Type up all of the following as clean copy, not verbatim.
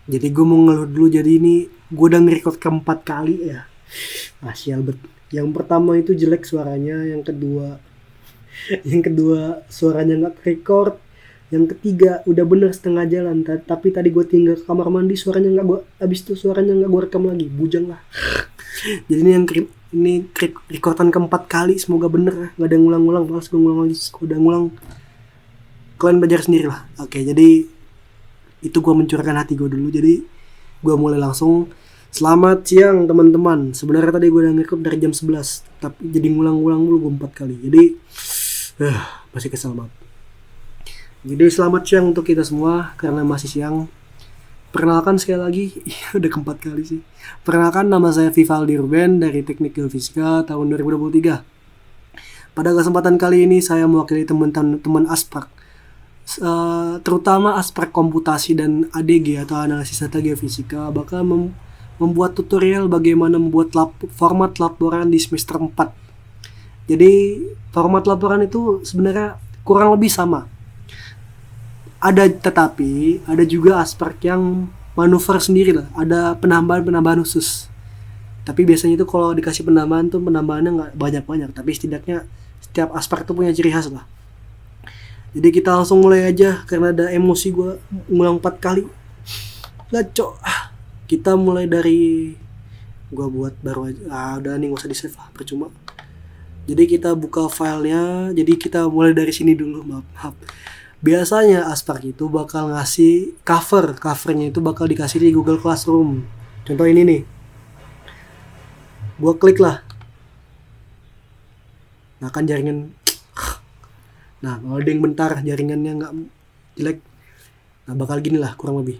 Jadi gue mau ngeluh dulu, jadi ini gue udah nge-record keempat kali ya. Sial bet. Yang pertama itu jelek suaranya, yang kedua suaranya nggak record, yang ketiga udah bener setengah jalan, tapi tadi gue tinggal ke kamar mandi suaranya nggak gue, abis itu suaranya nggak gue rekam lagi, bujang lah. Jadi ini rekordan keempat kali, semoga bener ya, nggak ada yang ngulang-ngulang, males gue ngulang lagi, udah ngulang kalian belajar sendiri lah. Oke, jadi itu gue mencurahkan hati gue dulu, jadi gue mulai langsung. Selamat siang teman-teman. Sebenarnya tadi gue udah nge dari jam 11, tapi jadi ngulang-ngulang dulu gue 4 kali. Jadi masih kesel banget. Jadi selamat siang untuk kita semua karena masih siang. Perkenalkan sekali lagi, udah keempat kali sih. Perkenalkan, nama saya Vivaldi Ruben dari Teknik Geofisika tahun 2023. Pada kesempatan kali ini saya mewakili teman-teman Asprak, terutama Asprak Komputasi dan ADG atau Analisis Data Geofisika, bakal membuat tutorial bagaimana membuat format laporan di semester 4. Jadi format laporan itu sebenarnya kurang lebih sama. Tetapi ada juga Asprak yang manuver sendiri lah. Ada penambahan khusus. Tapi biasanya itu kalau dikasih penambahan tuh penambahannya nggak banyak-banyak. Tapi setidaknya setiap Asprak tuh punya ciri khas lah. Jadi kita langsung mulai aja karena ada emosi gue ngulang 4 kali. Ngaco. Kita mulai dari gue buat baru aja. Udah nih, gak usah di save lah, percuma. Jadi kita buka filenya. Jadi kita mulai dari sini dulu. Maaf. Biasanya Asprak itu bakal ngasih covernya itu bakal dikasih di Google Classroom. Contoh ini nih, gue klik lah. Nah kan jaringan, nah loading bentar, jaringannya nggak jelek. Nah bakal gini lah kurang lebih.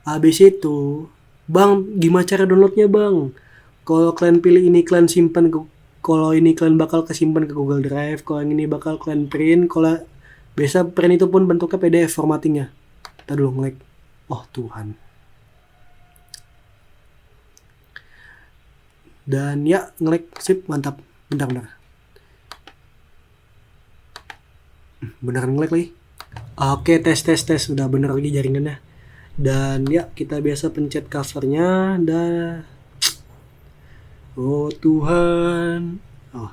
Habis itu, bang, gimana cara downloadnya bang? Kalau kalian pilih ini, kalian simpan ke, kalau ini kalian bakal kesimpan ke Google Drive. Kalau yang ini bakal kalian print. Kalau biasa print itu pun bentuknya PDF formattingnya. Kita dulu nge-lag. Oh Tuhan. Dan ya nge-lag, sip, mantap. Bentar. Beneran nge-lag lagi. Oke, tes. Udah bener lagi jaringannya. Dan ya kita biasa pencet covernya. Dan oh Tuhan. Oh.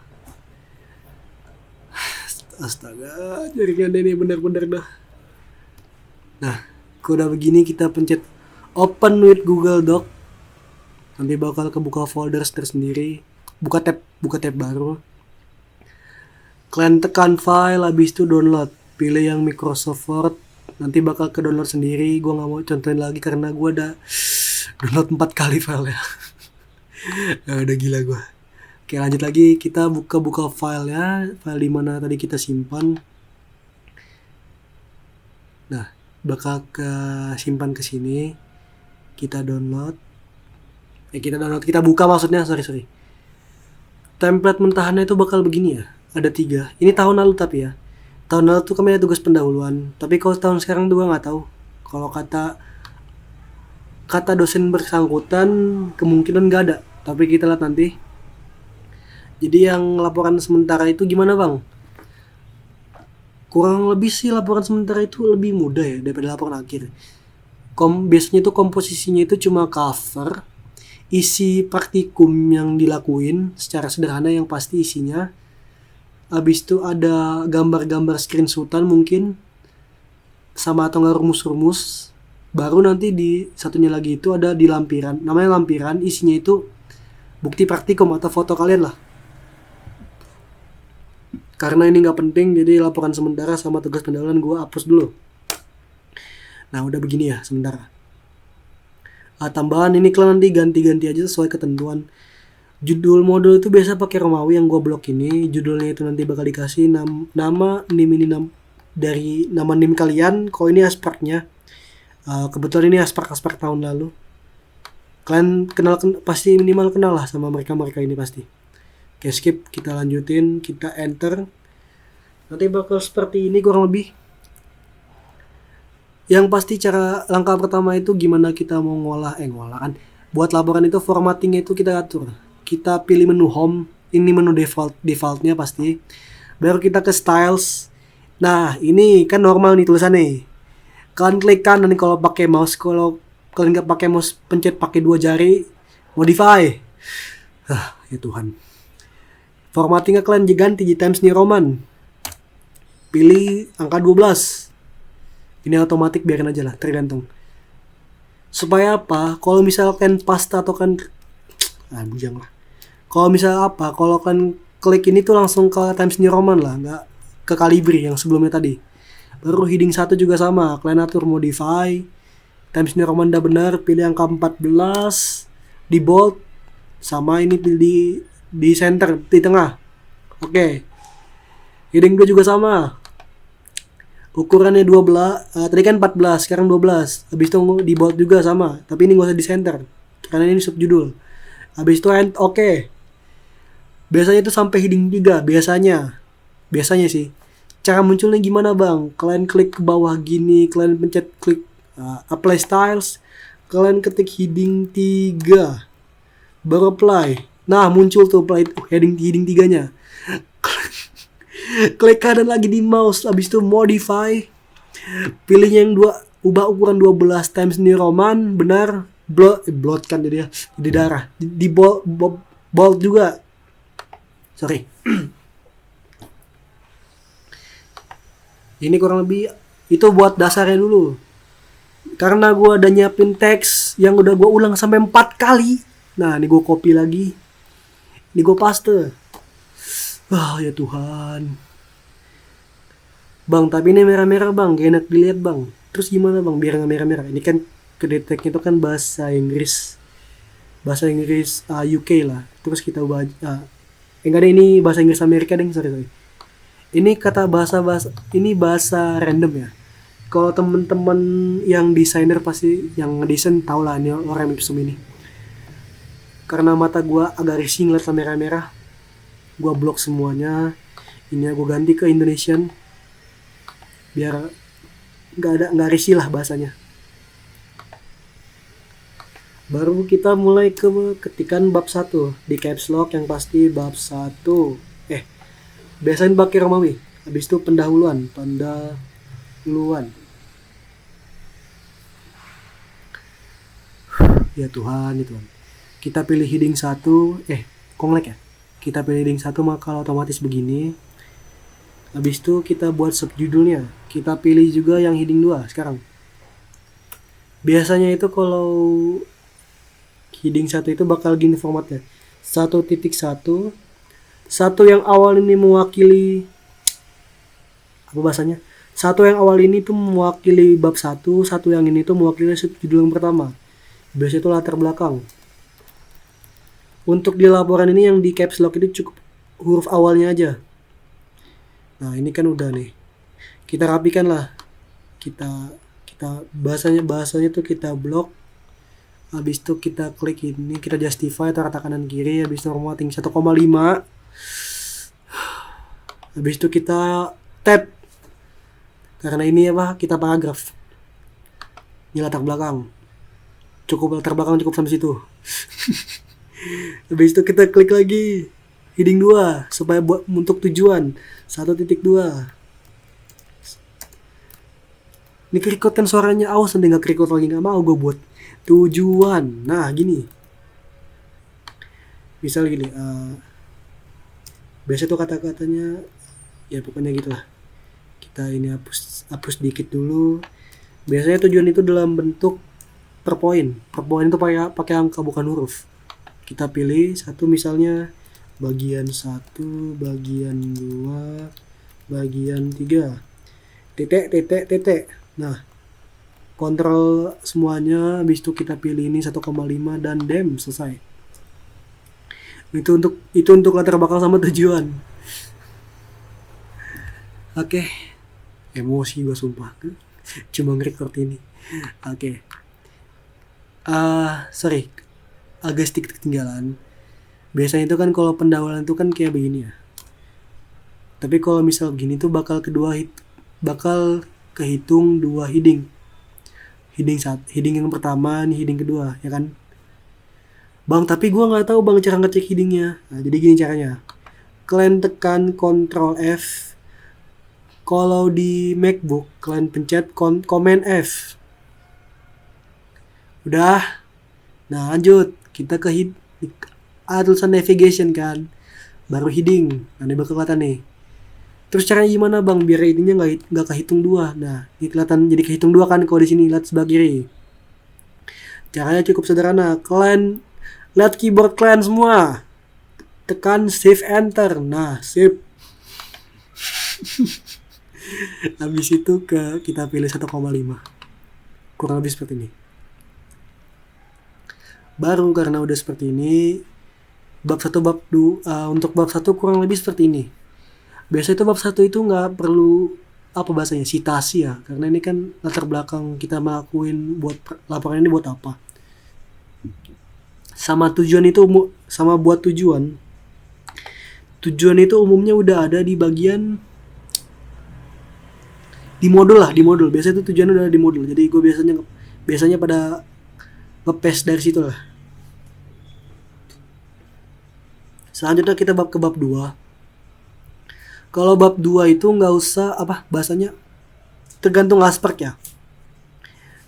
Astaga, jaringan ini benar-benar dah. Nah, kalau udah begini kita pencet open with Google Doc. Nanti bakal kebuka folder tersendiri. Buka tab baru. Kalian tekan file, habis itu download. Pilih yang Microsoft Word. Nanti bakal ke download sendiri. Gue gak mau contohin lagi karena gue udah download 4 kali filenya. Udah gila gue. Oke, lanjut lagi, kita buka filenya, file dimana tadi kita simpan. Nah, bakal simpan ke sini. Kita download. Kita buka maksudnya, sorry. Template mentahannya itu bakal begini ya. Ada 3. Ini tahun lalu tapi ya. Tahun lalu tuh kami ada tugas pendahuluan. Tapi kalau tahun sekarang tuh gue nggak tahu. Kalau kata dosen bersangkutan kemungkinan nggak ada. Tapi kita lihat nanti. Jadi yang laporan sementara itu gimana bang? Kurang lebih sih laporan sementara itu lebih mudah ya daripada laporan akhir. Biasanya itu komposisinya itu cuma cover, isi praktikum yang dilakuin secara sederhana yang pasti isinya. Habis itu ada gambar-gambar screenshotan mungkin, sama atau nggak rumus-rumus. Baru nanti di satunya lagi itu ada di lampiran. Namanya lampiran, isinya itu bukti praktikum atau foto kalian lah. Karena ini nggak penting, jadi laporan sementara sama tugas pendahuluan gue hapus dulu. Nah udah begini ya sementara. Tambahan ini kalian nanti ganti-ganti aja sesuai ketentuan. Judul modul itu biasa pakai Romawi yang gue blok ini. Judulnya itu nanti bakal dikasih nama NIM dari nama NIM kalian. Kalau ini Aspraknya, kebetulan ini Asprak tahun lalu. Kalian pasti minimal kenal lah sama mereka ini pasti. Oke, skip, kita lanjutin, kita enter. Nanti bakal seperti ini kurang lebih. Yang pasti langkah pertama itu gimana kita mau ngolah kan. Buat laporan itu formattingnya itu kita atur. Kita pilih menu home, ini menu defaultnya pasti. Baru kita ke styles. Nah, ini kan normal nih tulisannya. Kalian klik kanan kalau pakai mouse, kalau kalian nggak pakai mouse pencet pakai 2 jari, modify. Ya Tuhan. Formattingnya kalian ganti di Times New Roman. Pilih angka 12. Ini otomatis, biarin aja lah, tergantung. Supaya apa? Kalau misalkan pasta atau kan bujang lah. Kalau misal apa? Kalau kan klik ini tuh langsung ke Times New Roman lah, nggak ke Calibri yang sebelumnya tadi. Baru heading 1 juga sama, kalian atur modify. Times New Roman udah benar, pilih angka 14, di bold, sama ini pilih di center, di tengah. Oke. Heading 2 juga sama. Ukurannya 12, tadi kan 14, sekarang 12. Habis itu di bold juga sama, tapi ini gak usah di center karena ini subjudul. Habis itu oke. Biasanya itu sampai heading 3, biasanya sih. Cara munculnya gimana bang? Kalian klik ke bawah gini, kalian pencet klik apply styles, kalian ketik heading 3, baru apply. Nah muncul tuh heading 3-nya. Klik kanan lagi di mouse, habis itu modify, pilih yang ubah ukuran 12 Times New Roman, benar, blood kan jadi darah, di bold juga, sorry. Ini kurang lebih itu buat dasarnya dulu, karena gue udah nyiapin teks yang udah gue ulang sampai 4 kali. Nah ini gue copy lagi, ini gue paste. Ya Tuhan. Bang, tapi ini merah-merah bang, gak enak dilihat bang. Terus gimana bang biar gak merah-merah? Ini kan kedeteknya itu kan bahasa Inggris UK lah. Terus kita ubah enggak ada, ini bahasa Inggris Amerika deh, sorry. Ini kata ini bahasa random ya. Kalau temen-temen yang desainer pasti yang ngedesain tau lah ini lorem ipsum ini. Karena mata gua agak risih ngeliat merah-merah, gua blok semuanya. Ini aku ganti ke Indonesian biar nggak risih lah bahasanya. Baru kita mulai ke ketikan bab 1 di caps lock, yang pasti bab 1. Biasain pakai Romawi. Habis itu pendahuluan. Ya Tuhan, itu. Kita pilih heading 1, konglek ya. Kita pilih heading 1 maka otomatis begini. Habis itu kita buat subjudulnya. Kita pilih juga yang heading 2 sekarang. Biasanya itu kalau heading 1 itu bakal gini formatnya. 1.1. Satu yang awal ini mewakili apa bahasanya? Satu yang awal ini tuh mewakili bab 1, satu yang ini tuh mewakili subjudul yang pertama. Biasanya itu latar belakang. Untuk di laporan ini yang di caps lock itu cukup huruf awalnya aja. Nah ini kan udah nih, kita rapikan lah, kita bahasanya tuh kita blok. Habis itu kita klik ini, kita justify rata kanan kiri. Habis itu formatting 1,5. Habis itu kita tab, karena ini kita paragraf. Ini latar belakang, cukup sampai situ. Habis itu kita klik lagi heading 2 supaya buat untuk tujuan 1.2. Ini kerikot kan suaranya, awas nanti gak kerikot lagi, gak mau gue buat tujuan. Nah gini, misal gini, biasa tuh kata-katanya ya pokoknya gitulah. Kita ini hapus dikit dulu. Biasanya tujuan itu dalam bentuk per poin itu pakai angka bukan huruf. Kita pilih satu, misalnya bagian 1, bagian 2, bagian 3, titik. Nah, kontrol semuanya. Habis itu kita pilih ini 1,5 dan selesai. Itu untuk latar belakang sama tujuan. Oke. Emosi gue sumpah. Cuma nge-record ini. Oke. Sorry. Agak sedikit ketinggalan. Biasanya itu kan kalau pendahuluan itu kan kayak begini ya. Tapi kalau misal begini tuh bakal kehitung 2 heading. Heading yang pertama nih, heading kedua, ya kan? Bang, tapi gua nggak tahu bang cara ngecek headingnya. Nah, jadi gini caranya. Kalian tekan Ctrl F, Kalau di MacBook kalian pencet Command F. Udah. Nah, lanjut. Kita ke tulisan navigation kan. Baru heading. Nah, ini bakal kelihatan nih. Terus caranya gimana bang biar ininya nggak kehitung 2? Nah, ini kelihatan jadi kehitung 2 kan kalau di sini lihat sebelah kiri. Caranya cukup sederhana. Kalian lihat keyboard kalian semua. Tekan Shift Enter. Nah, Shift. Habis itu kita pilih 1,5. Kurang lebih seperti ini. Baru karena udah seperti ini, untuk bab 1 kurang lebih seperti ini. Biasanya itu bab 1 itu nggak perlu apa bahasanya citasi ya, karena ini kan latar belakang kita ngelakuin buat laporan ini buat apa. Sama tujuan itu sama buat tujuan. Tujuan itu umumnya udah ada di bagian di modul. Biasanya itu tujuannya udah ada di modul. Jadi gue biasanya pada nge-paste dari situ lah. Selanjutnya kita ke bab 2. Kalau bab 2 itu nggak usah bahasanya tergantung aspek ya.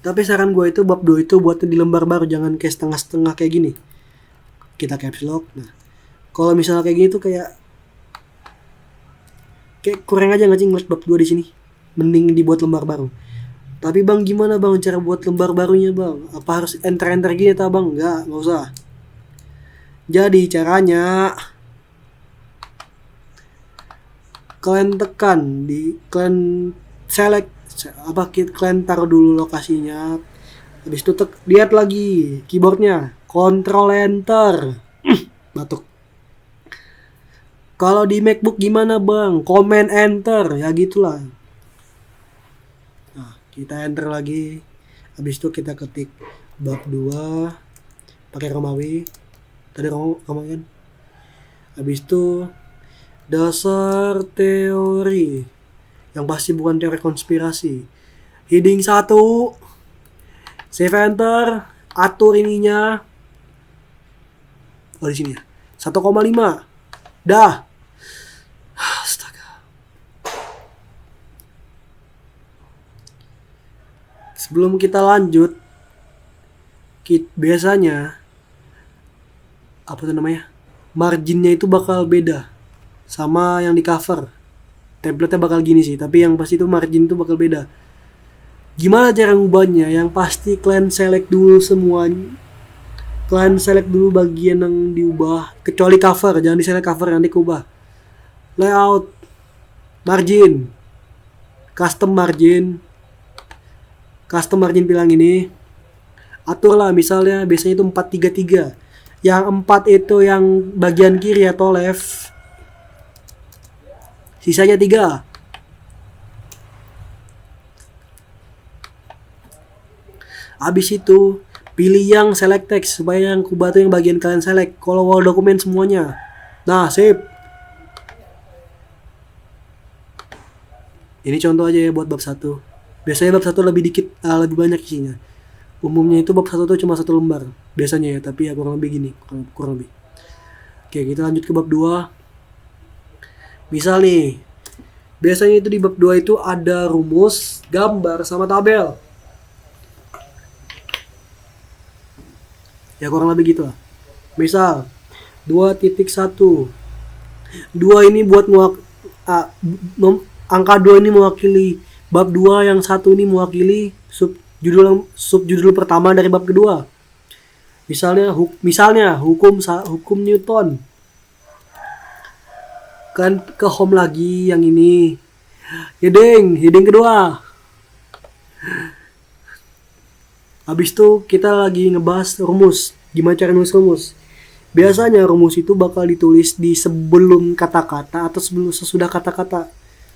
Tapi saran gue itu bab 2 itu buatnya di lembar baru, jangan kayak setengah-setengah kayak gini. Kita caps lock. Nah, kalau misalnya kayak gini tuh kayak kurang aja nggak sih ngeliat bab 2 di sini. Mending dibuat lembar baru. Tapi bang gimana bang cara buat lembar barunya bang? Apa harus enter gini ta bang? Nggak usah. Jadi caranya kalian kalian select kalian taruh dulu lokasinya. Habis itu lihat lagi keyboardnya, Control Enter. Batuk. Kalau di MacBook gimana bang? Command Enter, ya gitulah. Nah, kita enter lagi. Habis itu kita ketik bab 2 pakai Romawi. Tadi Romawi kan. Habis itu dasar teori. Yang pasti bukan teori konspirasi. Heading 1. Save Enter. Atur ininya. Oh di sini ya. 1,5. Dah. Astaga. Sebelum kita lanjut, biasanya marginnya itu bakal beda sama yang di cover. Template-nya bakal gini sih, tapi yang pasti itu margin itu bakal beda. Gimana cara ngubahnya? Yang pasti kalian select dulu semuanya. Kalian select dulu bagian yang diubah, kecuali cover, jangan di-select cover, nanti keubah. Layout, margin, custom margin bilang ini. Aturlah misalnya biasanya itu 433. Yang 4 itu yang bagian kiri atau left. Sisanya 3. Habis itu pilih yang select text supaya yang kubah itu yang bagian kalian select. Kalau mau dokumen semuanya. Nah, sip. Ini contoh aja ya buat bab 1. Biasanya bab 1 lebih banyak isinya. Umumnya itu bab 1 tuh cuma 1 lembar. Biasanya ya, tapi ya kurang lebih gini, kurang lebih. Oke, kita lanjut ke bab 2. Misal nih, biasanya itu di bab 2 itu ada rumus, gambar, sama tabel. Ya kurang lebih gitu lah. Misal 2.1. 2 ini buat angka 2 ini mewakili bab 2, yang 1 ini mewakili subjudul pertama dari bab kedua. Misalnya hukum Newton. Kan ke home lagi yang ini. Heading kedua. Habis itu kita lagi ngebahas rumus. Gimana cara nulis rumus? Biasanya rumus itu bakal ditulis di sebelum kata-kata atau sesudah kata-kata.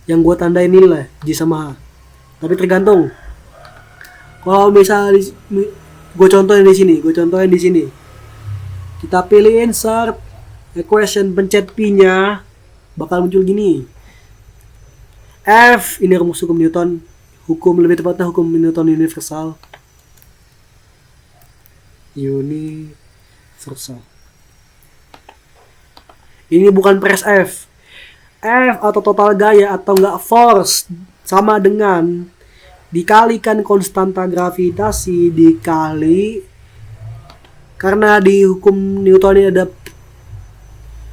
Yang gue tandain nilai J sama H. Tapi tergantung. Kalau misalnya gue contohin di sini. Kita pilih insert equation, pencet P-nya, bakal muncul gini. F, ini rumus hukum Newton. Lebih tepatnya hukum Newton universal. Ini bukan press F. F atau total gaya atau enggak force sama dengan dikalikan konstanta gravitasi dikali, karena di hukum Newton ini ada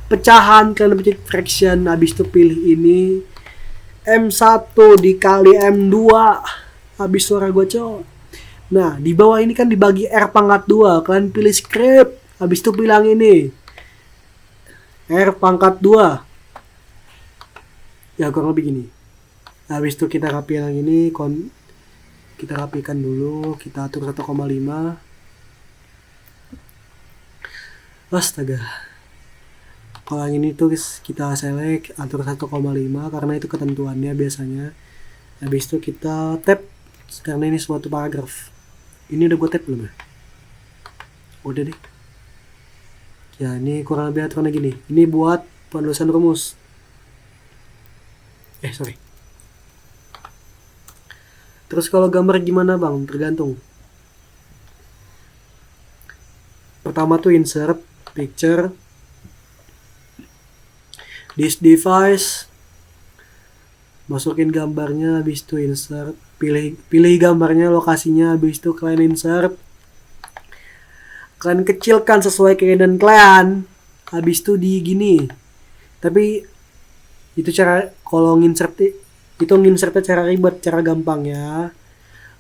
pecahan kinetic fraction, habis itu pilih ini M1 dikali M2, habis suara gue cowok. Nah di bawah ini kan dibagi R pangkat 2, kalian pilih script, habis itu bilang ini R pangkat 2 ya kurang lebih gini. Habis itu kita rapikan yang ini, kita rapikan dulu, kita atur 1,5. Astaga, kalau yang ini tuh kita select atur 1,5 karena itu ketentuannya biasanya. Habis itu kita tab karena ini suatu paragraf. Ini udah gue tab belum ya? Udah deh ya, ini kurang lebih aturannya gini. Ini buat penulisan rumus. Sorry. Terus kalau gambar gimana bang? Tergantung. Pertama tuh insert picture, this device, masukin gambarnya, habis itu insert, pilih gambarnya, lokasinya, habis itu kalian insert, kalian kecilkan sesuai keinginan kalian, habis itu di gini. Tapi itu cara kalau nginsertnya cara ribet, cara gampang ya.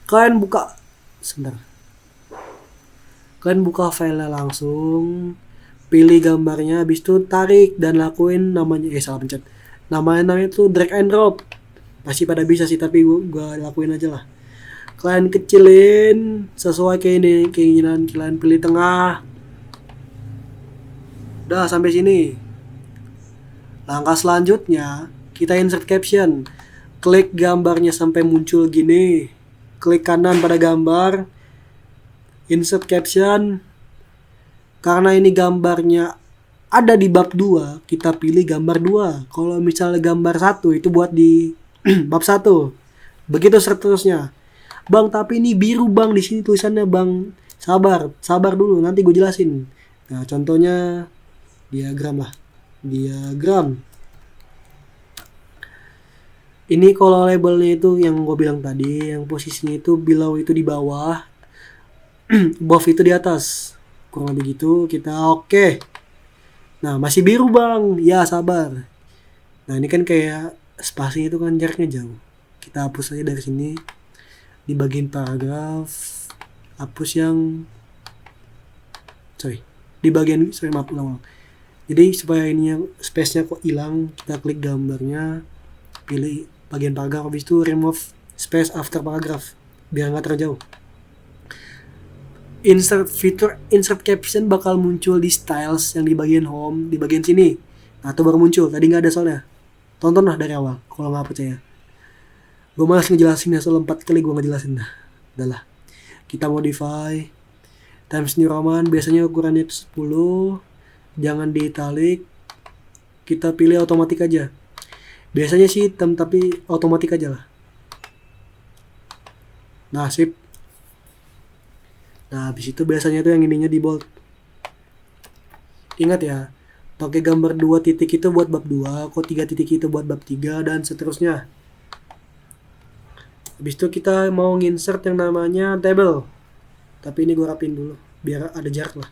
Kalian buka filenya langsung, pilih gambarnya, habis itu tarik dan lakuin namanya salah pencet. Namanya itu drag and drop. Pasti pada bisa sih, tapi gua lakuin aja lah. Kalian kecilin sesuai keinginan kalian, pilih tengah. Udah sampai sini. Langkah selanjutnya kita insert caption. Klik gambarnya sampai muncul gini. Klik kanan pada gambar. Insert caption. Karena ini gambarnya ada di bab 2, kita pilih gambar 2. Kalau misalnya gambar 1 itu buat di bab 1. Begitu seterusnya. Bang, tapi ini biru bang, di sini tulisannya bang. Sabar dulu, nanti gue jelasin. Nah, contohnya diagram lah. Diagram. Ini kalau labelnya itu yang gue bilang tadi, yang posisinya itu below itu di bawah, above itu di atas. Kurang lebih gitu, kita oke. Nah, masih biru bang, ya sabar. Nah, ini kan kayak spasi itu kan jaraknya jauh. Kita hapus aja dari sini. Di bagian paragraf, hapus yang maaf ulang. Jadi supaya ini yang space-nya kok hilang, kita klik gambarnya, pilih bagian paragraf, habis itu remove space after paragraph biar nggak terjauh. Insert caption bakal muncul di styles yang di bagian home, di bagian sini. Nah, itu baru muncul, tadi nggak ada soalnya. Tonton lah dari awal kalau nggak percaya. Gue malas ngejelasin ya, soal 4 kali gue ngejelasin dah. Udahlah. Kita modify Times New Roman, biasanya ukurannya itu 10. Jangan di italic. Kita pilih otomatis aja. Biasanya sih hitam, tapi otomatis aja lah. Nah, sip. Nah, habis itu biasanya tuh yang ininya di bold. Ingat ya, pakai gambar 2 titik itu buat bab 2, kok 3 titik itu buat bab 3, dan seterusnya. Habis itu kita mau nginsert yang namanya table. Tapi ini gue rapiin dulu, biar ada jarak lah.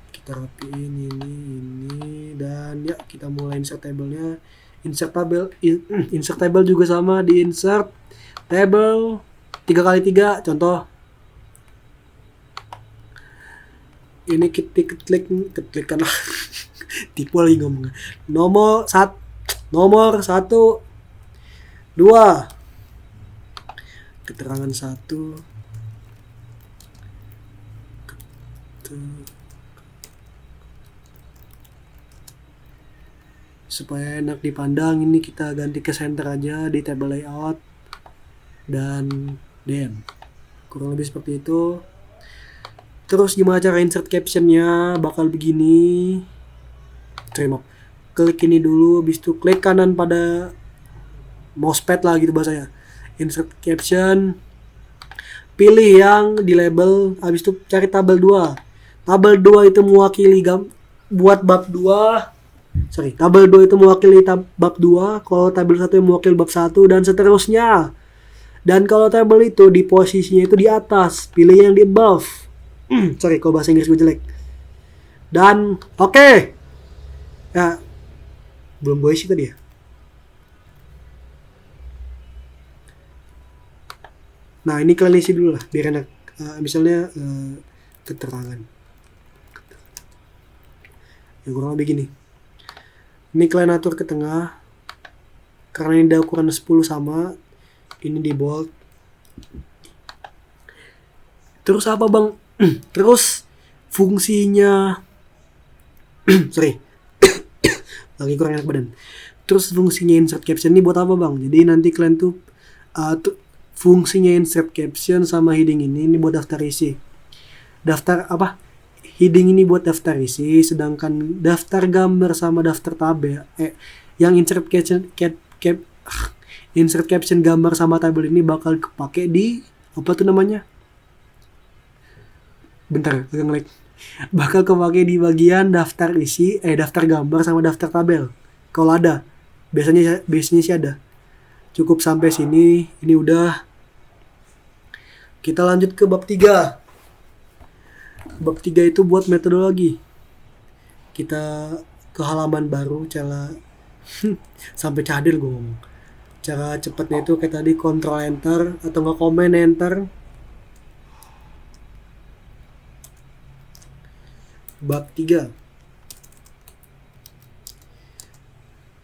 Kita rapiin ini, dan ya kita mulai insert table-nya. Insert table juga sama, di insert table 3x3, contoh. Ini klik lah. Tipu lagi ngomong. Nomor 1, 2. Keterangan 1. Supaya enak dipandang, ini kita ganti ke center aja di table layout dan DM. Kurang lebih seperti itu. Terus gimana cara insert captionnya? Bakal begini. Klik ini dulu, habis itu klik kanan pada mousepad lah gitu bahasanya. Insert caption. Pilih yang di label, habis itu cari tabel 2. Tabel 2 itu mewakili buat bab 2. tabel 2 itu mewakili bab 2, kalau tabel 1 yang mewakili bab 1 dan seterusnya. Dan kalau tabel itu di posisinya itu di atas, pilih yang di above. Kalau bahasa Inggris gue jelek. Dan oke. Ya, belum gue isi tadi ya. Nah, ini kalian isi dulu lah biar enak. Misalnya keterangan. Ya kurang lebih gini. Ini kalian atur ke tengah. Karena ini ada ukuran 10 sama. Ini di bold. Terus apa bang? Terus fungsinya lagi kurang enak badan. Terus fungsinya insert caption ini buat apa bang? Jadi nanti kalian tuh fungsinya insert caption sama heading ini buat daftar isi. Daftar apa? Heading ini buat daftar isi, sedangkan daftar gambar sama daftar tabel yang insert caption gambar sama tabel ini bakal kepake di apa tuh namanya? Bentar, agak nge-lag. Bakal kepake di bagian daftar isi, daftar gambar sama daftar tabel. Kalau ada, biasanya sih ada. Cukup sampai sini, ini udah. Kita lanjut ke bab 3. Bab 3 itu buat metodologi. Kita ke halaman baru, cara sampai cadel gue ngomong. Cara cepatnya itu kayak tadi Ctrl Enter atau nggak Command Enter. Bab 3.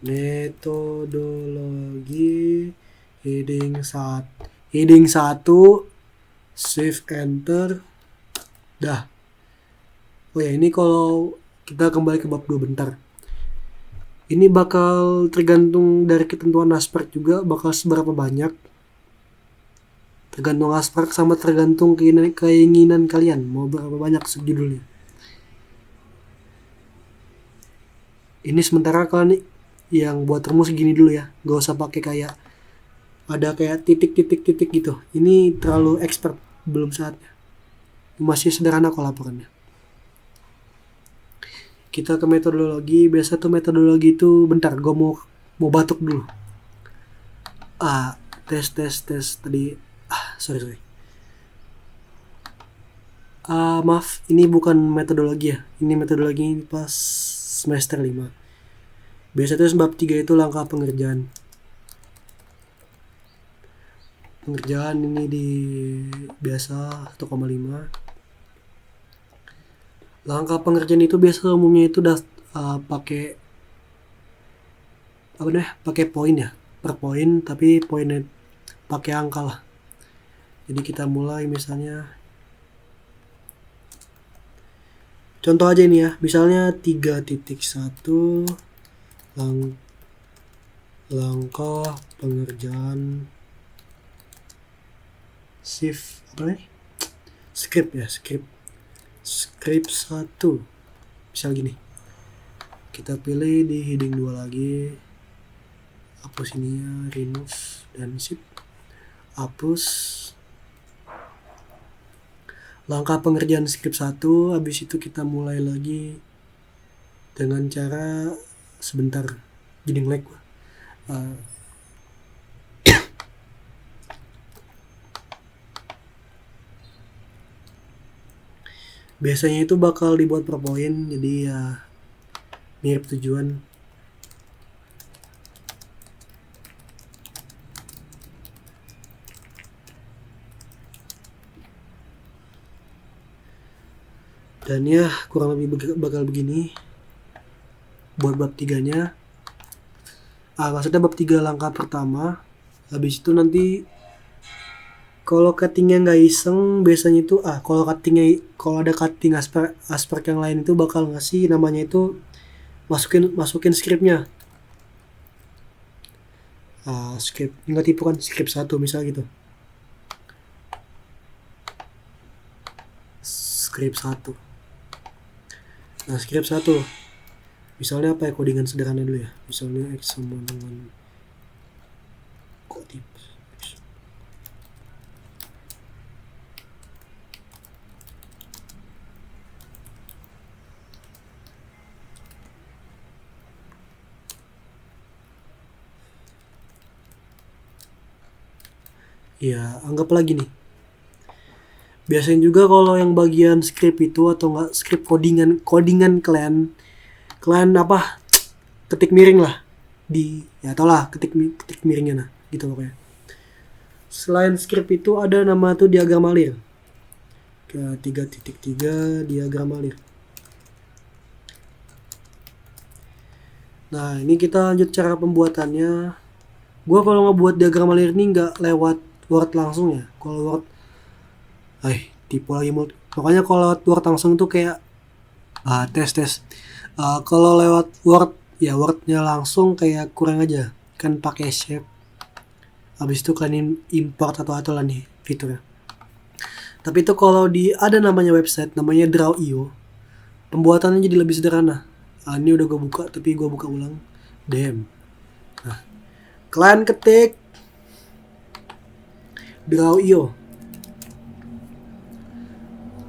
Metodologi heading 1. Heading 1 Shift Enter. Dah. Oh ya, ini kalau kita kembali ke bab 2 bentar. Ini bakal tergantung dari ketentuan Asperg juga, bakal seberapa banyak. Tergantung Asperg sama tergantung keinginan kalian mau berapa banyak subjudulnya. Ini sementara kalian yang buat rumus gini dulu ya, gak usah pakai kayak ada kayak titik-titik gitu. Ini terlalu expert, belum saatnya. Masih sederhana kok laporannya. Kita ke metodologi. Biasa tuh metodologi itu bentar, gue mau batuk dulu. Tes tadi. Sorry. Maaf, ini bukan metodologi ya. Ini metodologi pas semester 5. Biasanya tuh bab 3 itu langkah pengerjaan. Pengerjaan ini di biasa 1,5. Langkah pengerjaan itu biasa umumnya itu pakai pakai poin ya, per poin, tapi poinnya pakai angka lah. Jadi kita mulai misalnya contoh aja ini ya, misalnya 3.1 langkah pengerjaan shift script 1. Misal gini, kita pilih di heading 2 lagi, hapus ininya, remove dan shift hapus. Langkah pengerjaan script 1. Habis itu kita mulai lagi dengan cara sebentar, jadi nge-lag gua. Biasanya itu bakal dibuat per poin, jadi ya mirip tujuan. Dan ya kurang lebih bakal begini buat bab 3-nya. Maksudnya bab 3 langkah pertama. Habis itu nanti kalau cuttingnya nggak iseng, biasanya itu kalau ada cutting aspek yang lain itu bakal ngasih namanya itu masukin skripnya. Script nggak tipu kan, script 1 misal gitu. Script 1. Nah, script 1 misalnya apa ya, codingan sederhana dulu ya. Misalnya X sama dengan coding. Ya anggap lagi nih, biasanya juga kalau yang bagian script itu atau enggak script codingan kalian kalian apa, ketik miring lah di, ya tau lah, ketik miringnya, nah gitu pokoknya. Selain script itu ada nama tuh diagram alir, ke 3.3 diagram alir. Nah ini kita lanjut cara pembuatannya. Gua kalau ngebuat diagram alir ini nggak lewat Word langsung ya. Kalau Word, tipe lagi mult. Pokoknya kalau lewat Word langsung tuh kayak tes. Kalau lewat Word ya Wordnya langsung kayak kurang aja. Kan pakai shape. Habis itu kalian import atau lah nih fiturnya. Tapi itu kalau di ada namanya website namanya Draw.io, pembuatannya jadi lebih sederhana. Ini udah gue buka tapi gue buka ulang. Damn. Nah, kalian ketik Draw.io.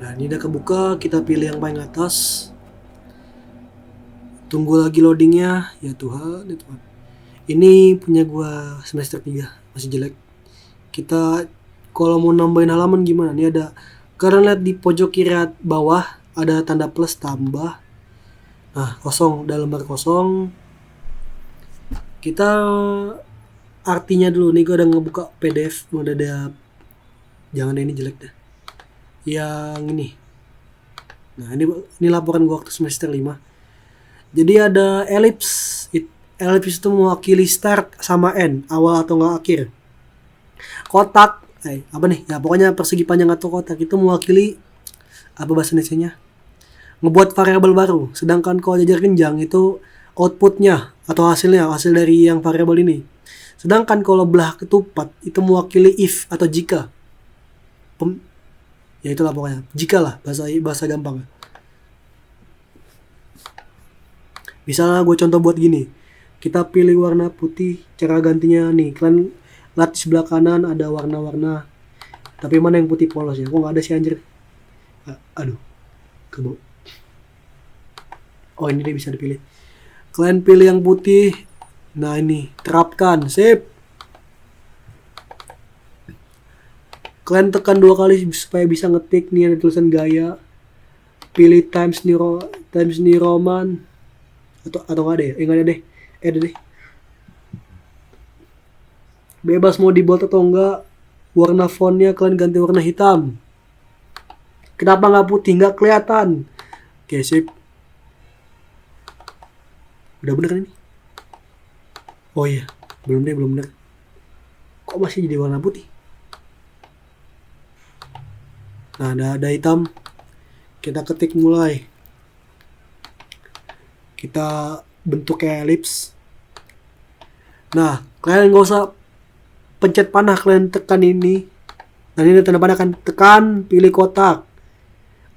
Nah ini udah kebuka, kita pilih yang paling atas. Tunggu lagi loadingnya. Ya Tuhan, ya Tuhan. Ini punya gua semester 3, masih jelek. Kita kalau mau nambahin halaman gimana? Ini ada, kalian lihat di pojok kiri bawah ada tanda plus tambah. Nah kosong, dalam lembar kosong. Kita artinya dulu nih, gue udah ngebuka PDF, udah ada, jangan ini jelek dah. Yang ini. Nah ini laporan gua waktu semester 5. Jadi ada elips. Elips itu mewakili start sama end, awal atau enggak akhir. Kotak, apa nih? Ya pokoknya persegi panjang atau kotak itu mewakili apa bahasa Indonesianya? Ngebuat variabel baru. Sedangkan kalau jajar genjang itu outputnya atau hasil dari yang variabel ini. Sedangkan kalau belah ketupat itu mewakili if atau jika. Ya itulah pokoknya. Jika lah bahasa gampang. Misalnya gue contoh buat gini. Kita pilih warna putih, cara gantinya nih. Kalian lihat di sebelah kanan ada warna-warna. Tapi mana yang putih polos ya? Kok nggak ada sih anjir? Aduh. Kebo. Oh ini dia bisa dipilih. Kalian pilih yang putih. Nah ini, terapkan. Sip. Kalian tekan 2 kali supaya bisa ngetik. Nih ada tulisan gaya. Pilih Times New Roman. Atau nggak ada ya? Nggak ada deh. Ada deh. Bebas mau di bold atau enggak. Warna fontnya kalian ganti warna hitam. Kenapa nggak putih? Nggak kelihatan. Oke sip. Udah bener kan ini? Oh iya, belum bener. Kok masih jadi warna putih? Nah ada hitam. Kita ketik mulai. Kita bentuk kayak elips. Nah kalian nggak usah pencet panah, kalian tekan ini. Nah ini tanda panah kan, tekan pilih kotak.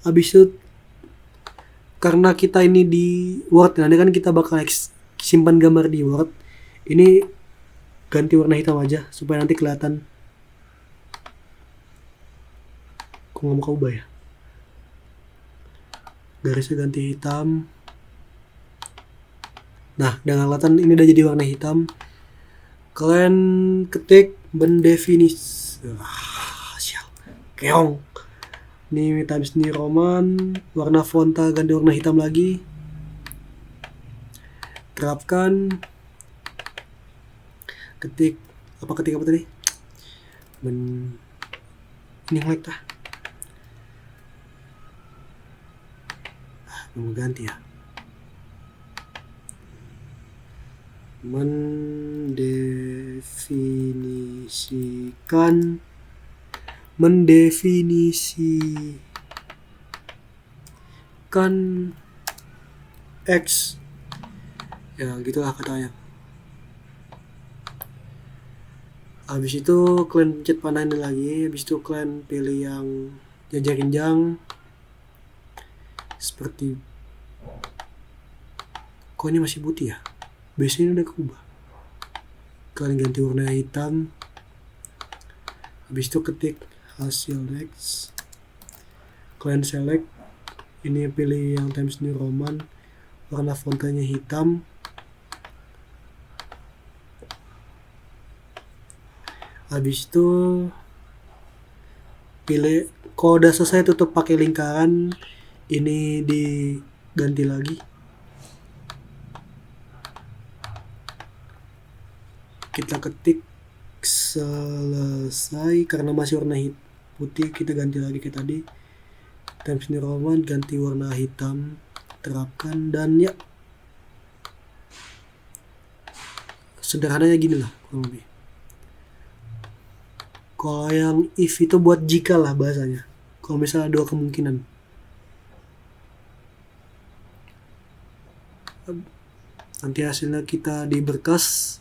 Habis itu karena kita ini di Word, nanti kan kita bakal simpan gambar di Word. Ini ganti warna hitam aja supaya nanti kelihatan. Kok nggak mau ubah ya? Garisnya ganti hitam. Nah dengan kelihatan ini udah jadi warna hitam. Kalian ketik mendefinisi. Keong. Ini Times New Roman, warna fonta ganti warna hitam lagi. Terapkan. Ketik apa tadi? Ini ngelag tah. Mau ganti ya. Mendefinisikan X, ya gitulah katanya. Habis itu kalian pencet panah ini lagi. Habis itu kalian pilih yang jajar genjang seperti, kok ini masih putih ya? Biasanya udah keubah. Kalian ganti warna hitam. Habis itu ketik hasil next. Kalian select. Ini pilih yang Times New Roman. Warna fontanya hitam. Habis itu pilih, kalau udah selesai tutup pakai lingkaran, ini diganti lagi. Kita ketik selesai, karena masih warna putih kita ganti lagi kayak tadi. Times New Roman ganti warna hitam, terapkan, dan ya sederhananya gini lah kurang lebih. Kalau yang if itu buat jika lah bahasanya, kalau misalnya dua kemungkinan. Nanti hasilnya kita di berkas,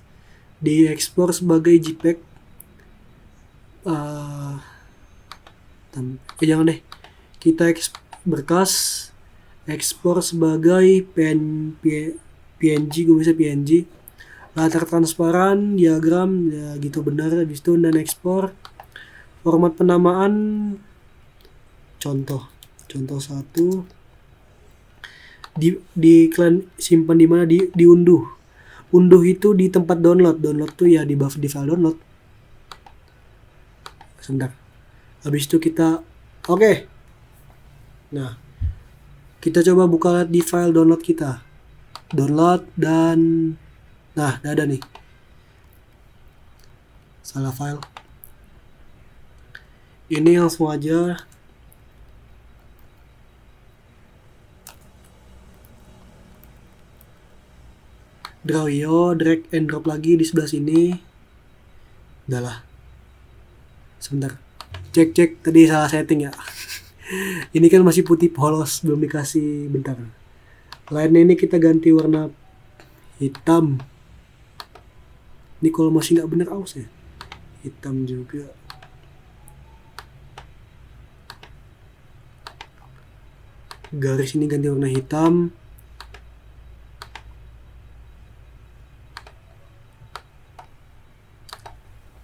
diekspor sebagai JPEG. Jangan deh, kita berkas ekspor sebagai PNG, gue bisa PNG, latar transparan, diagram, ya gitu benar. Habis itu dan ekspor. Format penamaan, contoh 1, di kalian simpan di mana, diunduh. Unduh itu di tempat download tuh ya di file download. Sebentar. Habis itu kita oke. Nah, kita coba buka di file download kita. Download dan nah, udah ada nih. Salah file. Ini langsung aja Drawio, drag and drop lagi di sebelah sini. Udahlah. Sebentar. Cek tadi salah setting ya. Ini kan masih putih polos, belum dikasih, bentar. Lainnya ini kita ganti warna hitam. Ini kalau masih nggak bener aus ya. Hitam juga. Garis ini ganti warna hitam.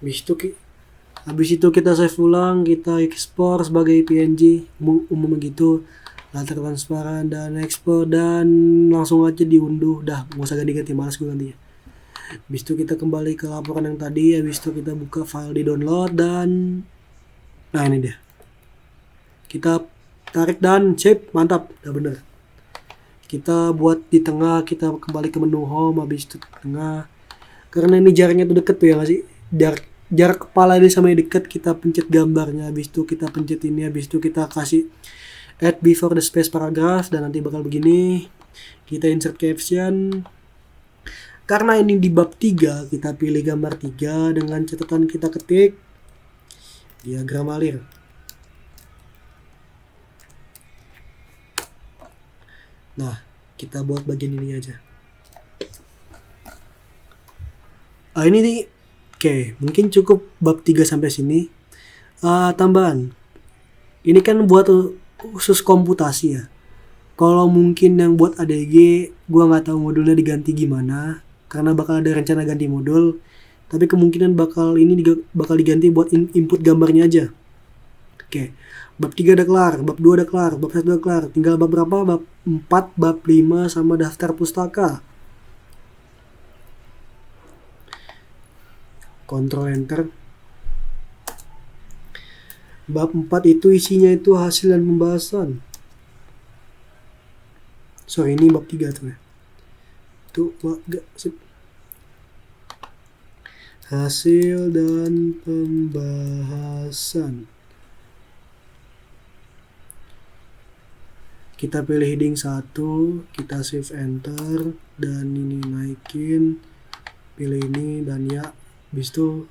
Habis itu kita save ulang, kita ekspor sebagai PNG umum gitu, latar transparan dan ekspor, dan langsung aja diunduh. Dah, nggak usah ganti-ganti, malas gue gantinya. Habis itu kita kembali ke laporan yang tadi. Habis itu kita buka file di download dan nah ini dia. Kita tarik dan save, mantap, udah bener. Kita buat di tengah, kita kembali ke menu home. Habis itu tengah, karena ini jaraknya tuh deket tuh ya nggak sih, jarak kepala ini sama yang deket, kita pencet gambarnya. Habis itu kita pencet ini. Habis itu kita kasih add before the space paragraph, dan nanti bakal begini. Kita insert caption. Karena ini di bab 3, kita pilih gambar 3 dengan catatan kita ketik diagram alir. Nah, kita buat bagian ini aja. Ini nih, oke, mungkin cukup bab 3 sampai sini. Tambahan, ini kan buat khusus komputasi ya. Kalau mungkin yang buat ADG, gua nggak tahu modulnya diganti gimana, karena bakal ada rencana ganti modul. Tapi kemungkinan bakal diganti buat input gambarnya aja. Oke, bab 3 udah kelar, bab 2 udah kelar, bab 1 udah kelar. Tinggal bab berapa? Bab 4, bab 5 sama daftar pustaka. Ctrl Enter. Bab 4 itu isinya itu hasil dan pembahasan. Sorry, ini bab 3 tuh ya. Tuh, sip. Hasil dan pembahasan. Kita pilih heading 1, kita shift enter, dan ini naikin, pilih ini, dan ya, habis itu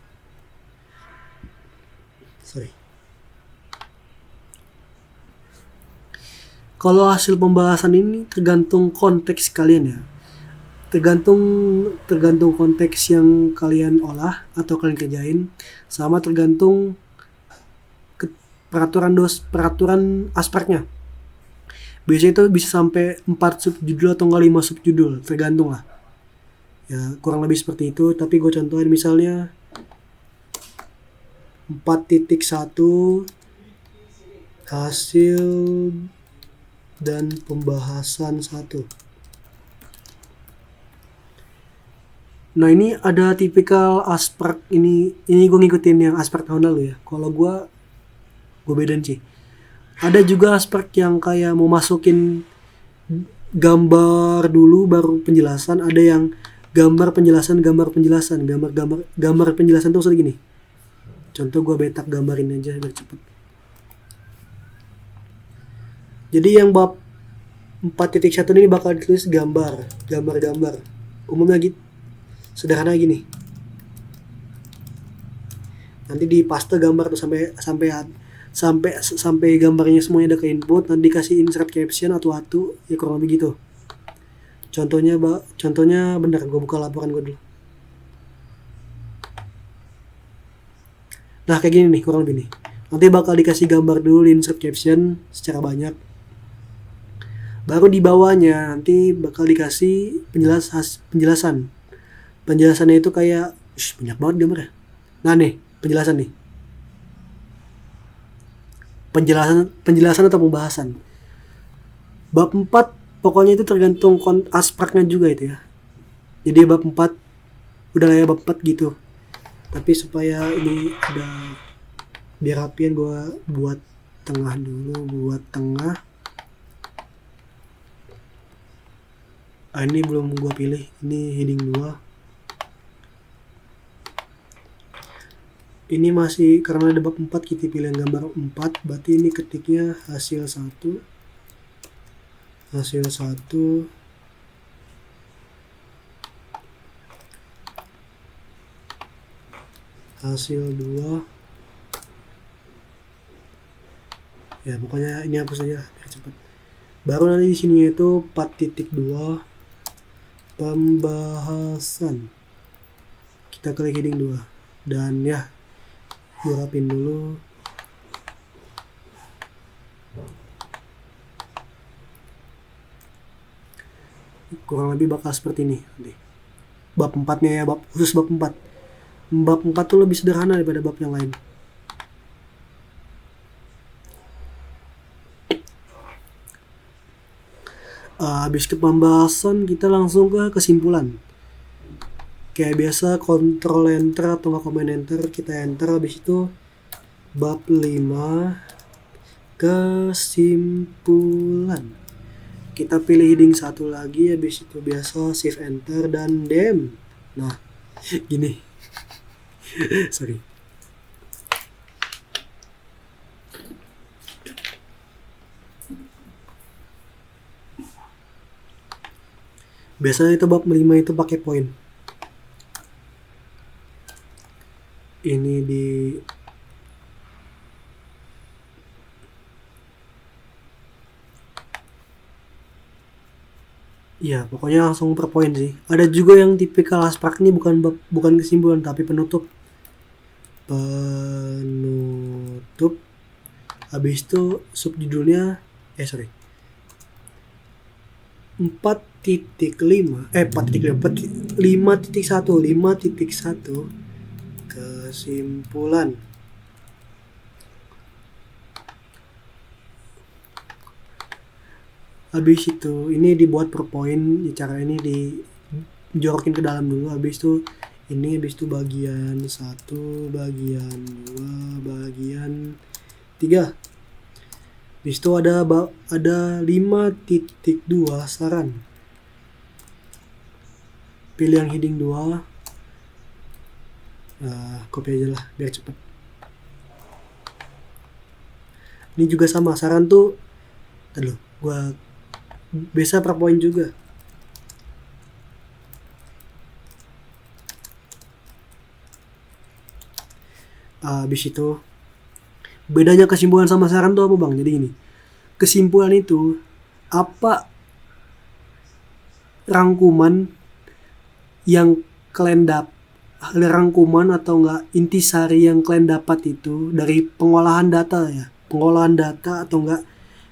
kalau hasil pembahasan ini tergantung konteks kalian ya, tergantung konteks yang kalian olah atau kalian kerjain, sama tergantung peraturan aspeknya. Biasanya itu bisa sampai 4 subjudul atau enggak 5 subjudul, tergantung lah ya, kurang lebih seperti itu. Tapi gue contohin misalnya 4.1 hasil dan pembahasan 1. Nah, ini ada tipikal aspek, ini gue ngikutin yang aspek tahun lalu ya. Kalau gue gue bedain sih. Ada juga aspek yang kayak mau masukin gambar dulu baru penjelasan, ada yang gambar penjelasan gambar penjelasan tuh maksudnya gini. Contoh gue betak gambarin aja biar cepet. Jadi yang bab 4.1 ini bakal ditulis gambar. Umumnya gitu, sederhana gini. Nanti di paste gambar tuh sampai gambarnya semuanya ada ke input, nanti dikasih insert caption atau ya kurang lebih gitu. Contohnya bentar, gue buka laporan gue dulu. Nah kayak gini nih kurang lebih nih. Nanti bakal dikasih gambar dulu, insert caption secara banyak. Baru di bawahnya nanti bakal dikasih penjelasan. Penjelasannya itu kayak banyak banget gambarnya. Nah nih penjelasan nih. Penjelasan atau pembahasan. Bab 4 pokoknya itu tergantung aspeknya juga itu ya. Jadi bab 4 udah lah ya bab 4 gitu. Tapi supaya ini udah biar rapian gue buat tengah dulu, ini belum gue pilih, ini heading 2. Ini masih karena ada bab 4 kita pilih gambar 4, berarti ini ketiknya hasil 1 hasil 2. Ya pokoknya ini hapus aja biar cepet. Baru nanti di sini itu 4.2 pembahasan. Kita klik heading 2 dan ya gue rapin dulu. Kurang lebih bakal seperti ini nanti. Bab 4-nya ya, khusus bab 4. Bab 4 tuh lebih sederhana daripada bab yang lain. Habis ke pembahasan kita langsung ke kesimpulan. Kayak biasa Ctrl Enter atau nggak Command Enter, kita enter. Habis itu bab 5 kesimpulan. Kita pilih heading 1 lagi, habis itu biasa Shift Enter dan dem. Nah gini. Sorry. Biasanya itu bab 5 itu pakai poin. Ini di ya pokoknya langsung per poin sih. Ada juga yang tipikal aspek ini bukan kesimpulan tapi penutup. Habis itu subjudulnya 5.1 kesimpulan. Habis itu ini dibuat per poin, cara ini dijorokin ke dalam dulu. Habis itu bagian 1, bagian 2, bagian 3. Habis itu ada 5.2 saran. Pilih yang heading 2. Copy aja lah biar cepet. Ini juga sama, saran tuh gua biasa per poin juga. Habis itu bedanya kesimpulan sama saran tuh apa bang? Jadi gini, kesimpulan itu apa rangkuman yang kalian rangkuman atau enggak intisari yang kalian dapat itu dari pengolahan data atau enggak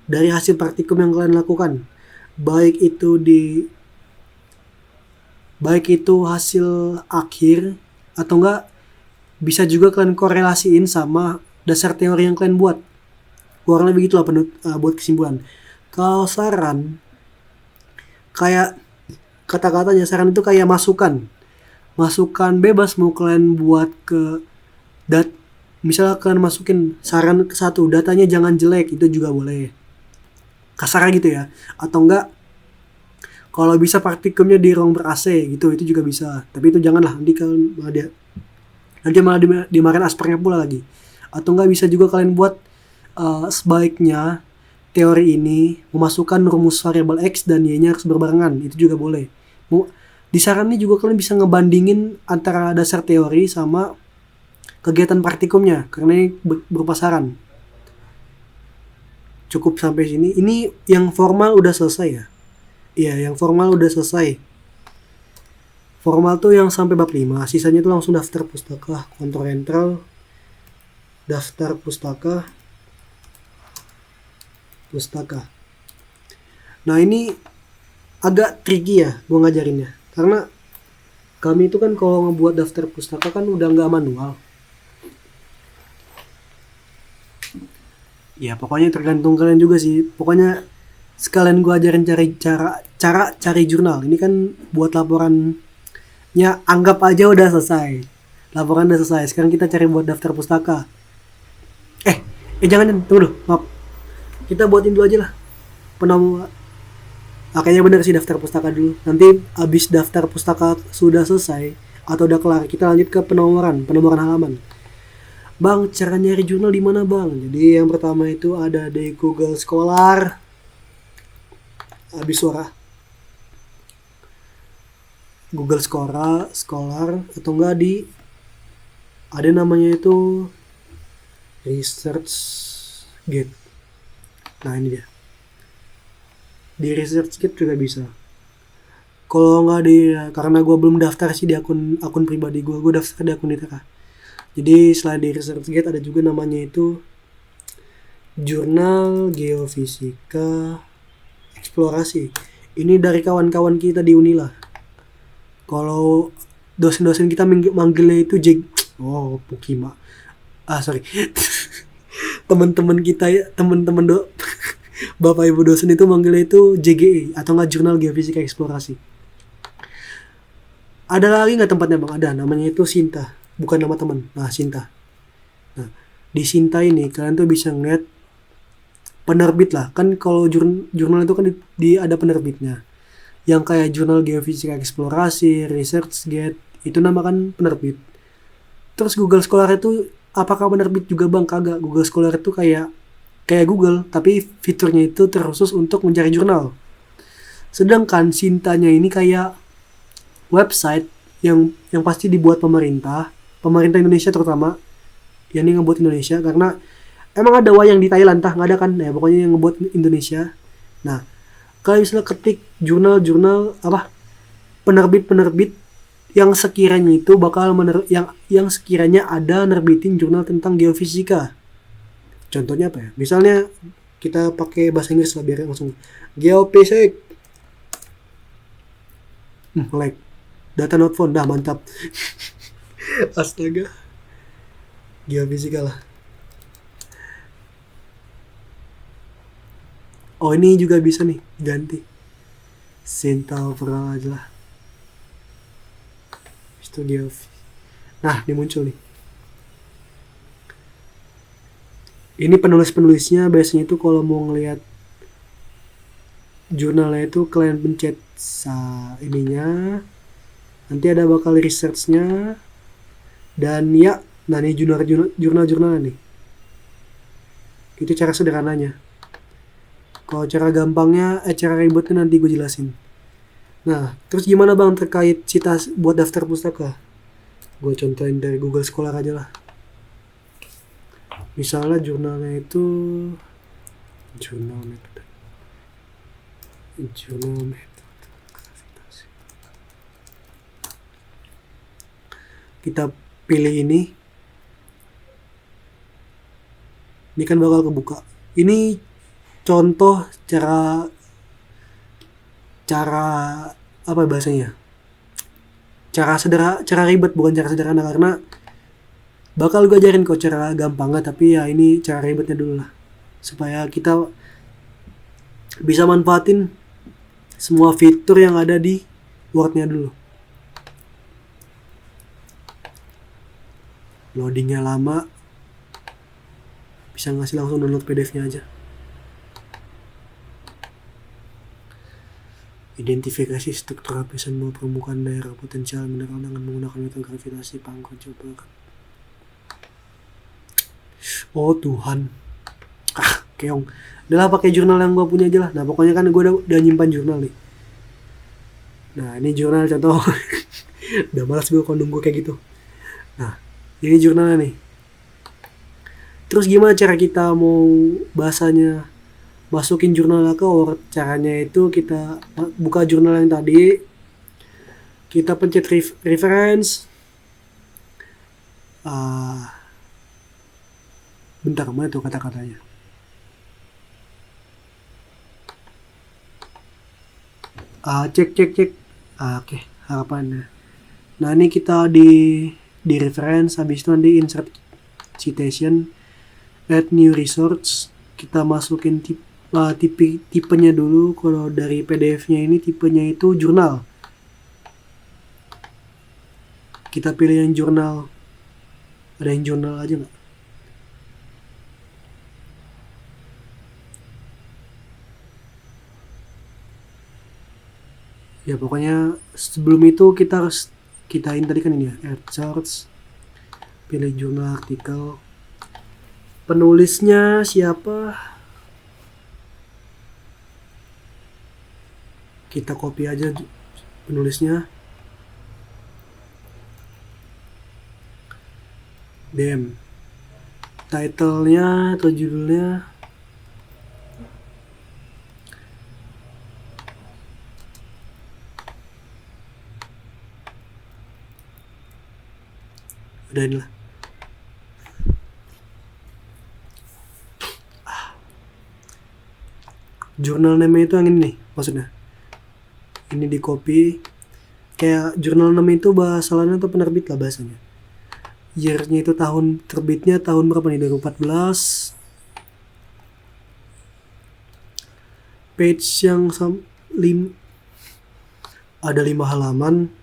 dari hasil praktikum yang kalian lakukan, baik itu hasil akhir atau enggak bisa juga kalian korelasiin sama dasar teori yang kalian buat. Kurang lebih gitulah buat kesimpulan. Kalau saran kayak kata-katanya, saran itu kayak masukan bebas mau kalian buat ke Misalnya kalian masukin saran ke satu, datanya jangan jelek, itu juga boleh. Kasar gitu ya. Atau enggak, kalau bisa praktikumnya di ruang ber-AC gitu, itu juga bisa. Tapi itu janganlah, nanti malah dimarahin aspernya pula lagi. Atau enggak bisa juga kalian buat sebaiknya teori ini memasukkan rumus variabel X dan Y-nya harus berbarengan. Itu juga boleh. Di saran ini juga kalian bisa ngebandingin antara dasar teori sama kegiatan praktikumnya, karena ini berupa saran. Cukup sampai sini. Ini yang formal udah selesai ya. Iya, yang formal udah selesai. Formal tuh yang sampai bab 5. Sisanya tuh langsung daftar pustaka, kontrol enter, daftar pustaka. Nah, ini agak tricky ya gue ngajarinnya. Karena kami itu kan kalau ngebuat daftar pustaka kan udah nggak manual. Ya pokoknya tergantung kalian juga sih. Pokoknya sekalian gue ajarin cara cari jurnal. Ini kan buat laporannya, anggap aja udah selesai. Laporan udah selesai. Sekarang kita cari buat daftar pustaka. Jangan, tunggu dulu, maaf. Kita buatin dulu aja lah kayaknya bener sih daftar pustaka dulu. Nanti abis daftar pustaka sudah selesai atau udah kelar, kita lanjut ke penomoran halaman. Bang, cara nyari jurnal di mana bang? Jadi yang pertama itu ada di Google Scholar. Habis suara. Google Scholar atau enggak di ada namanya itu ResearchGate. Nah, ini dia. Di ResearchGate juga bisa. Kalau nggak karena gue belum daftar sih di akun pribadi gue daftar di akun DTK. Jadi selain di ResearchGate ada juga namanya itu Jurnal Geofisika Eksplorasi. Ini dari kawan-kawan kita di Unila. Kalau dosen-dosen kita manggilnya itu Pukima. Sorry. Teman-teman kita ya, Bapak Ibu dosen itu manggilnya itu JGE atau nggak Jurnal Geofisika Eksplorasi. Ada lagi nggak tempatnya bang? Ada, namanya itu Sinta. Bukan nama teman. Nah, Sinta. Nah, di Sinta ini kalian tuh bisa ngeliat penerbit lah. Kan kalau jurnal itu kan ada penerbitnya. Yang kayak Jurnal Geofisika Eksplorasi, ResearchGate, itu nama kan penerbit. Terus Google Scholar itu apakah penerbit juga bang? Kagak. Google Scholar itu kayak Google, tapi fiturnya itu terkhusus untuk mencari jurnal. Sedangkan Sintanya ini kayak website yang pasti dibuat pemerintah Indonesia terutama, yang ini ngebuat Indonesia, karena emang ada wayang di Thailand nggak ada kan, ya pokoknya yang ngebuat Indonesia. Nah, kalau misalnya ketik jurnal penerbit yang sekiranya itu bakal yang sekiranya ada nerbitin jurnal tentang geofisika. Contohnya apa ya? Misalnya kita pakai bahasa Inggris lah biar langsung geofisik. Like data not found, dah mantap. Astaga, geofisika lah. Oh, ini juga bisa nih ganti Sinta overall aja lah. Itu geofisika. Nah, ini muncul nih. Ini penulisnya biasanya itu kalau mau ngelihat jurnalnya itu kalian pencet ininya, nanti ada bakal researchnya, dan ya, nah ini jurnal nih. Itu cara sederhananya. Kalau cara gampangnya, cara ribetnya nanti gue jelasin. Nah, terus gimana bang terkait cita buat daftar pustaka? Gue contohin dari Google Scholar aja lah. Misalnya jurnalnya itu jurnal metode gravitasi. Kita pilih ini kan bakal kebuka. Ini contoh cara apa bahasanya? Cara ribet, bukan cara sederhana, karena bakal gue ajarin kok cara gampangnya, tapi ya ini cara ribetnya dulu lah, supaya kita bisa manfaatin semua fitur yang ada di Word-nya dulu. Loadingnya lama, bisa ngasih langsung download PDF-nya aja. Identifikasi struktur lapisan bawah permukaan daerah potensial mineral dengan menggunakan metode gravitasi pangkal coba. Oh Tuhan, keong. Udah lah, pakai jurnal yang gue punya aja lah. Nah pokoknya kan gue udah nyimpan jurnal nih. Nah ini jurnal contoh. Udah malas gue kalau nunggu kayak gitu. Nah ini jurnalnya nih. Terus gimana cara kita mau bahasanya masukin jurnal ke Word? Caranya itu kita buka jurnal yang tadi, kita pencet reference. Bentar, mana tuh kata-katanya? Cek. Oke, harapannya. Nah ini kita di reference, habis itu nanti insert citation, add new resource, kita masukin tipenya dulu. Kalau dari PDF-nya ini tipenya itu jurnal. Kita pilih yang jurnal. Ada yang jurnal aja nggak? Ya pokoknya sebelum itu kita harus tadi kan ini ya, add source, pilih jurnal artikel, penulisnya siapa, kita copy aja penulisnya, title-nya atau judulnya udah inilah. Jurnal name itu yang ini nih maksudnya. Ini di copy. Kayak jurnal name itu bahasa lain atau penerbit lah bahasanya. Year-nya itu tahun terbitnya tahun berapa nih? 2014. Page yang ada 5 halaman.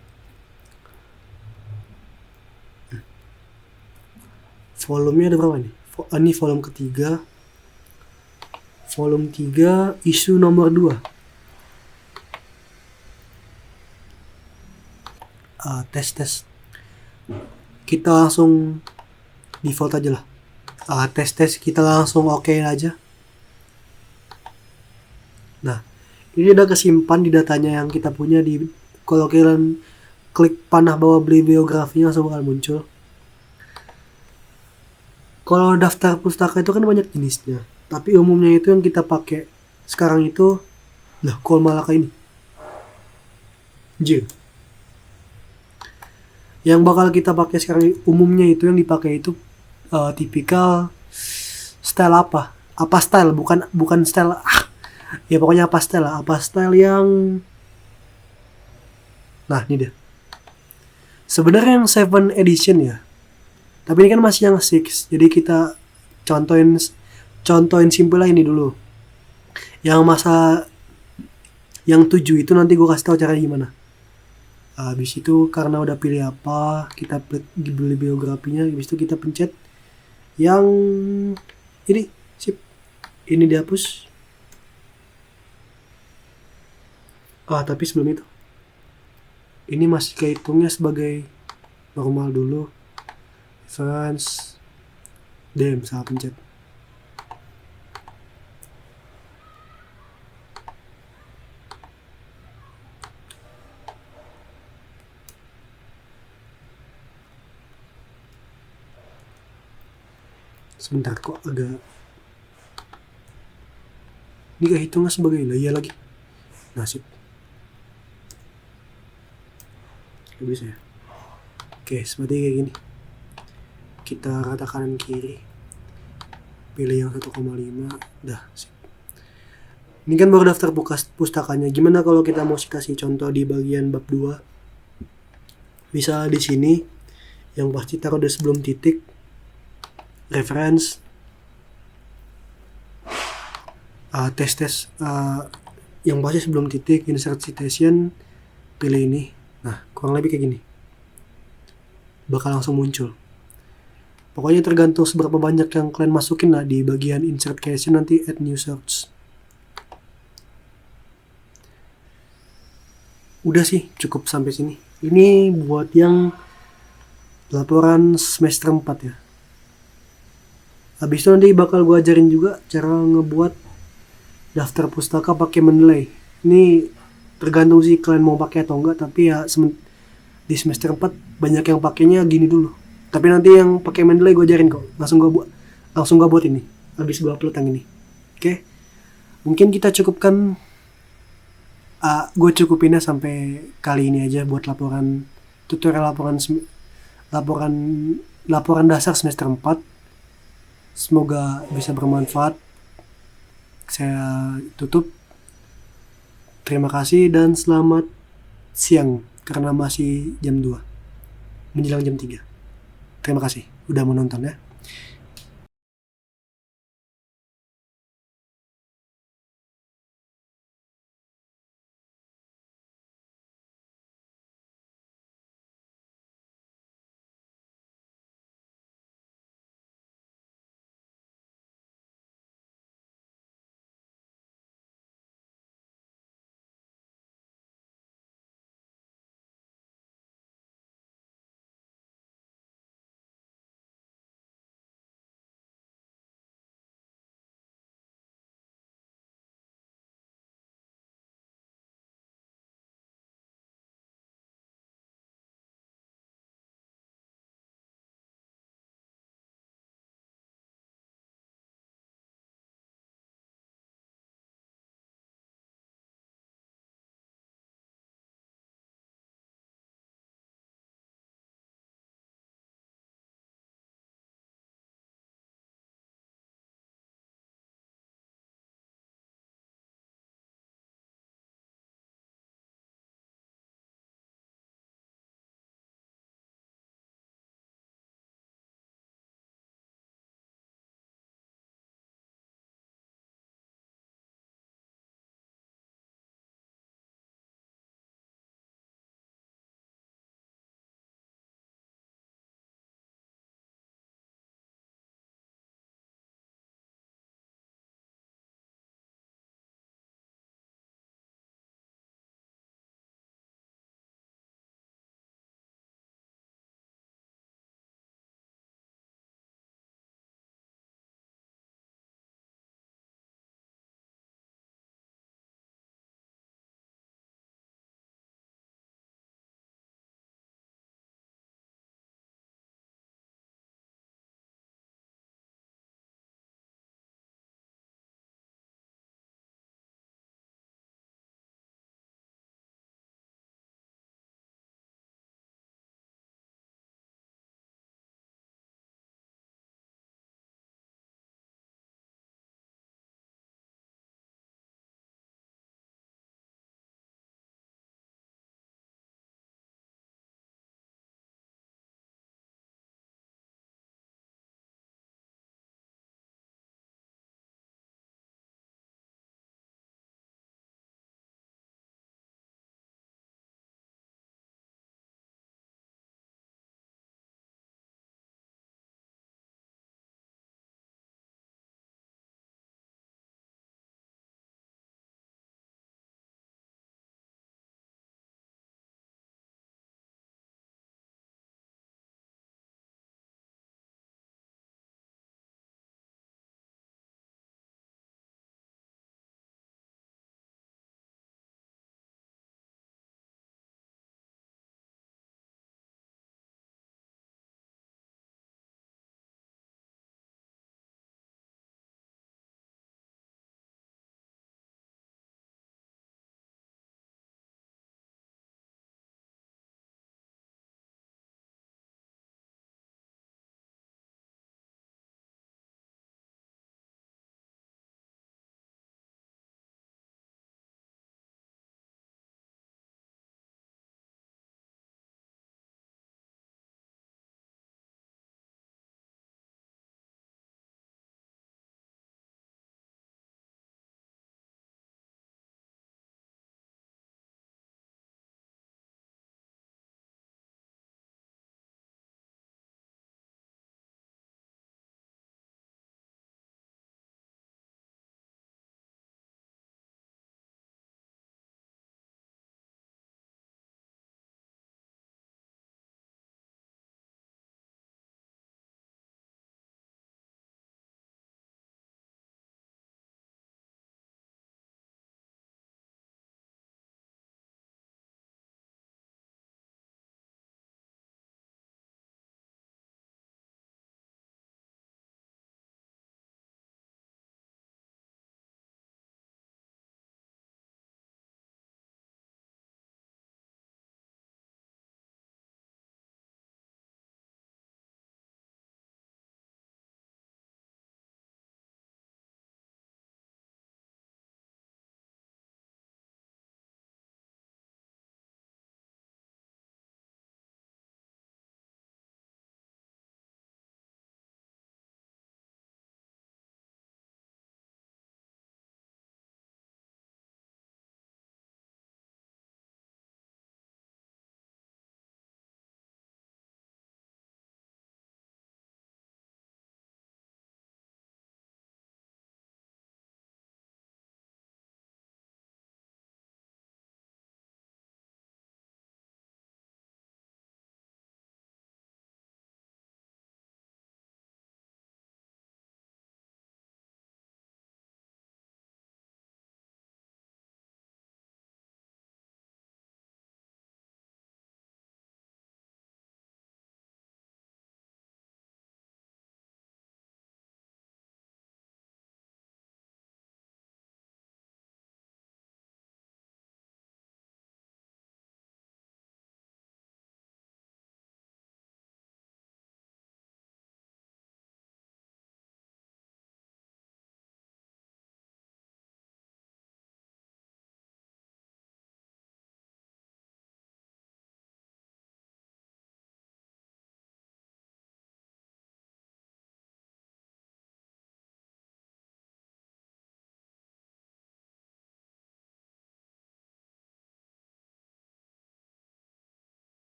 Volumenya ada berapa nih? Ini volume ketiga. Volume 3, isu nomor 2. Tes. Kita langsung default aja lah. Tes kita langsung oke aja. Nah, ini udah kesimpan di datanya yang kita punya di. Kalau kalian klik panah bawah bibliografinya langsung bakal muncul. Kalau daftar pustaka itu kan banyak jenisnya, tapi umumnya itu yang kita pakai sekarang itu, lah kok malah kayak ini, yang bakal kita pakai sekarang umumnya itu yang dipakai itu tipikal style apa style, bukan style ya pokoknya apa style yang, nah ini dia. Sebenarnya yang 7 edition ya, tapi ini kan masih yang 6, jadi kita contohin simpel lah ini dulu. Yang masa yang 7 itu nanti gue kasih tahu caranya gimana. Habis itu karena udah pilih apa, kita beli biografinya, habis itu kita pencet yang ini, sip. Ini dihapus. Tapi sebelum itu, ini masih kehitungnya sebagai normal dulu. Reference, salah pencet. Sebentar kok agak, ini kehitungnya sebagai iya lagi. Nasib. Gak bisa ya. Oke, seperti kayak gini. Kita rata kanan kiri, pilih yang 1,5, dah sip. Ini kan baru daftar pustakanya. Gimana kalau kita mau kasih contoh di bagian bab 2? Bisa di sini, yang pasti taruh di sebelum titik, reference, tes, yang pasti sebelum titik, insert citation, pilih ini. Nah kurang lebih kayak gini, bakal langsung muncul. Pokoknya tergantung seberapa banyak yang kalian masukin lah di bagian insert caption nanti add new search. Udah sih, cukup sampai sini. Ini buat yang laporan semester 4 ya. Habis itu nanti bakal gue ajarin juga cara ngebuat daftar pustaka pakai Mendeley. Ini tergantung sih kalian mau pakai atau enggak, tapi ya di semester 4 banyak yang pakainya gini dulu. Tapi nanti yang pakai Mendeley gue ajarin kok. Langsung gue buat ini. Habis gue upload yang ini. Oke. Mungkin kita cukupkan gue cukupinnya sampai kali ini aja buat tutorial laporan dasar semester 4. Semoga bisa bermanfaat. Saya tutup. Terima kasih dan selamat siang karena masih jam 2 menjelang jam 3. Terima kasih udah menonton ya.